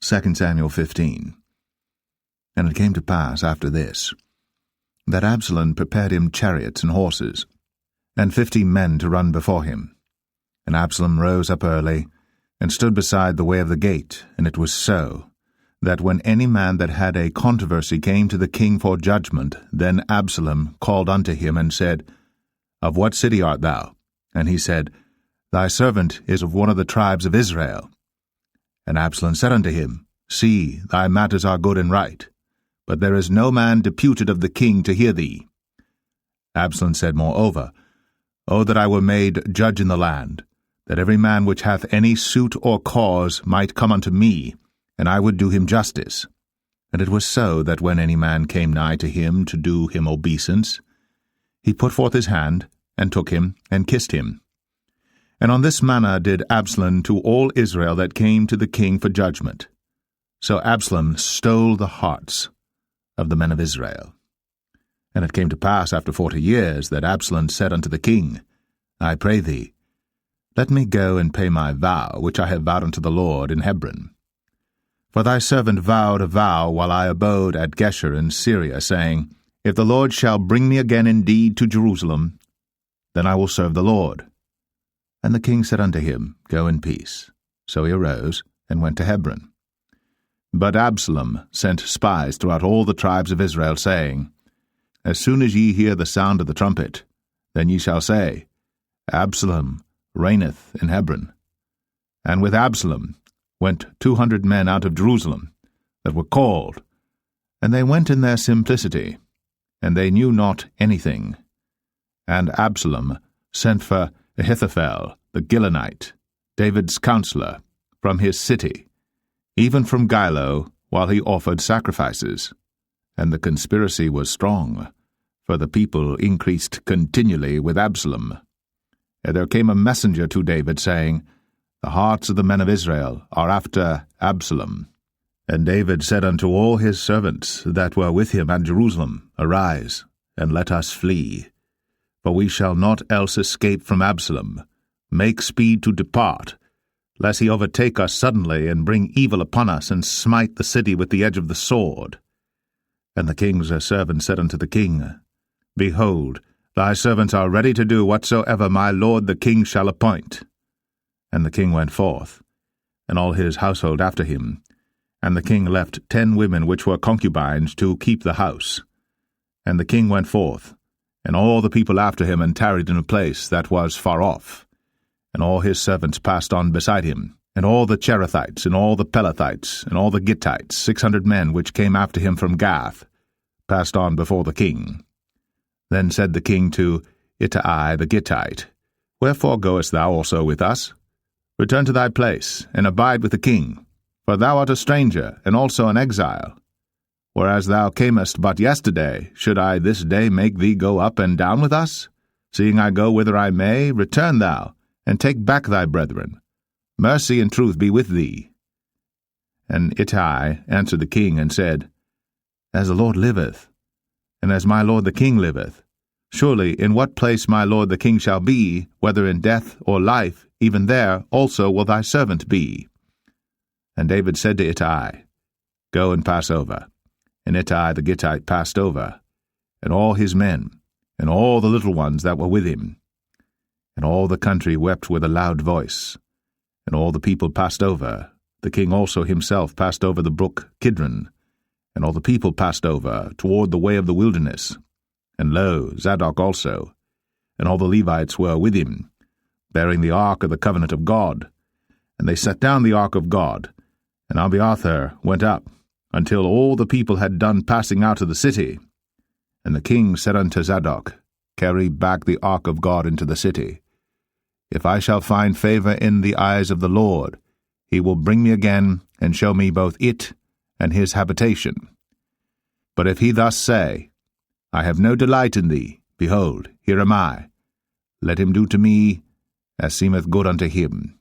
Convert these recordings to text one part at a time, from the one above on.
2 Samuel 15. And it came to pass after this, that Absalom prepared him chariots and horses, and 50 men to run before him. And Absalom rose up early, and stood beside the way of the gate. And it was so, that when any man that had a controversy came to the king for judgment, then Absalom called unto him, and said, Of what city art thou? And he said, Thy servant is of one of the tribes of Israel. And Absalom said unto him, See, thy matters are good and right, but there is no man deputed of the king to hear thee. Absalom said moreover, O that I were made judge in the land, that every man which hath any suit or cause might come unto me, and I would do him justice. And it was so, that when any man came nigh to him to do him obeisance, he put forth his hand, and took him, and kissed him. And on this manner did Absalom to all Israel that came to the king for judgment. So Absalom stole the hearts of the men of Israel. And it came to pass after 40 years, that Absalom said unto the king, I pray thee, let me go and pay my vow, which I have vowed unto the Lord in Hebron. For thy servant vowed a vow while I abode at Geshur in Syria, saying, If the Lord shall bring me again indeed to Jerusalem, then I will serve the Lord. And the king said unto him, Go in peace. So he arose, and went to Hebron. But Absalom sent spies throughout all the tribes of Israel, saying, As soon as ye hear the sound of the trumpet, then ye shall say, Absalom reigneth in Hebron. And with Absalom went 200 men out of Jerusalem, that were called, and they went in their simplicity, and they knew not anything. And Absalom sent for Ahithophel the Gilonite, David's counselor, from his city, even from Gilo, while he offered sacrifices. And the conspiracy was strong, for the people increased continually with Absalom. And there came a messenger to David, saying, The hearts of the men of Israel are after Absalom. And David said unto all his servants that were with him at Jerusalem, Arise, and let us flee. For we shall not else escape from Absalom. Make speed to depart, lest he overtake us suddenly, and bring evil upon us, and smite the city with the edge of the sword. And the king's servant said unto the king, Behold, thy servants are ready to do whatsoever my lord the king shall appoint. And the king went forth, and all his household after him. And the king left 10 women which were concubines to keep the house. And the king went forth, and all the people after him, and tarried in a place that was far off. And all his servants passed on beside him, and all the Cherethites, and all the Pelethites, and all the Gittites, 600 men which came after him from Gath, passed on before the king. Then said the king to Ittai the Gittite, Wherefore goest thou also with us? Return to thy place, and abide with the king, for thou art a stranger, and also an exile. Whereas thou camest but yesterday, should I this day make thee go up and down with us? Seeing I go whither I may, return thou, and take back thy brethren. Mercy and truth be with thee. And Ittai answered the king, and said, As the Lord liveth, and as my lord the king liveth, surely in what place my lord the king shall be, whether in death or life, even there also will thy servant be. And David said to Ittai, Go and pass over. And Ittai the Gittite passed over, and all his men, and all the little ones that were with him. And all the country wept with a loud voice. And all the people passed over. The king also himself passed over the brook Kidron. And all the people passed over toward the way of the wilderness. And lo, Zadok also, and all the Levites were with him, bearing the ark of the covenant of God. And they set down the ark of God, and Abiathar went up, until all the people had done passing out of the city. And the king said unto Zadok, Carry back the ark of God into the city. If I shall find favor in the eyes of the Lord, he will bring me again, and show me both it and his habitation. But if he thus say, I have no delight in thee, behold, here am I. Let him do to me as seemeth good unto him.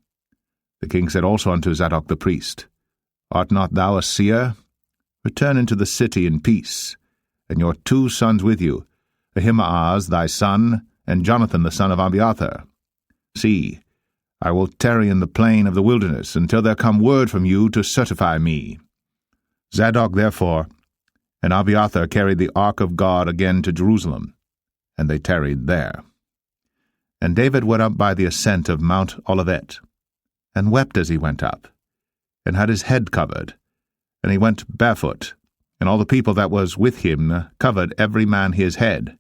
The king said also unto Zadok the priest, Art not thou a seer? Return into the city in peace, and your 2 sons with you, Ahimaaz thy son, and Jonathan the son of Abiathar. See, I will tarry in the plain of the wilderness until there come word from you to certify me. Zadok therefore and Abiathar carried the ark of God again to Jerusalem, and they tarried there. And David went up by the ascent of Mount Olivet, and wept as he went up, and had his head covered, and he went barefoot, and all the people that was with him covered every man his head,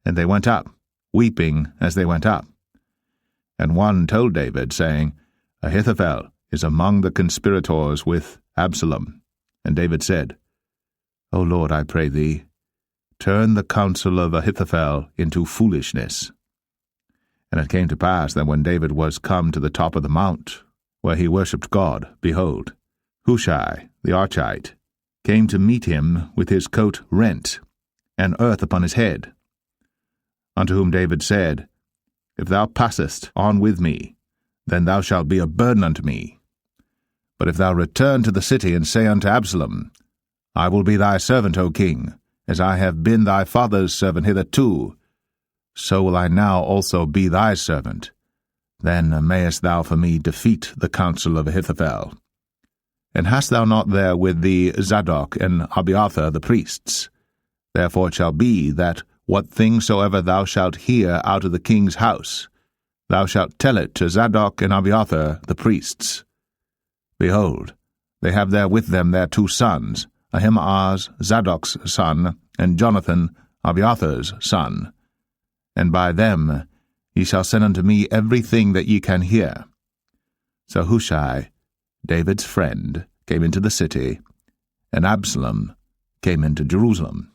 and they went up, weeping as they went up. And one told David, saying, Ahithophel is among the conspirators with Absalom. And David said, O Lord, I pray thee, turn the counsel of Ahithophel into foolishness. And it came to pass that when David was come to the top of the mount, where he worshipped God, behold, Hushai the Archite came to meet him with his coat rent, and earth upon his head. Unto whom David said, If thou passest on with me, then thou shalt be a burden unto me. But if thou return to the city and say unto Absalom, I will be thy servant, O king, as I have been thy father's servant hitherto, so will I now also be thy servant. Then mayest thou for me defeat the counsel of Ahithophel. And hast thou not there with thee Zadok and Abiathar the priests? Therefore it shall be that what thing soever thou shalt hear out of the king's house, thou shalt tell it to Zadok and Abiathar the priests. Behold, they have there with them their 2 sons, Ahimaaz Zadok's son, and Jonathan Abiathar's son. And by them ye shall send unto me everything that ye can hear. So Hushai, David's friend, came into the city, and Absalom came into Jerusalem.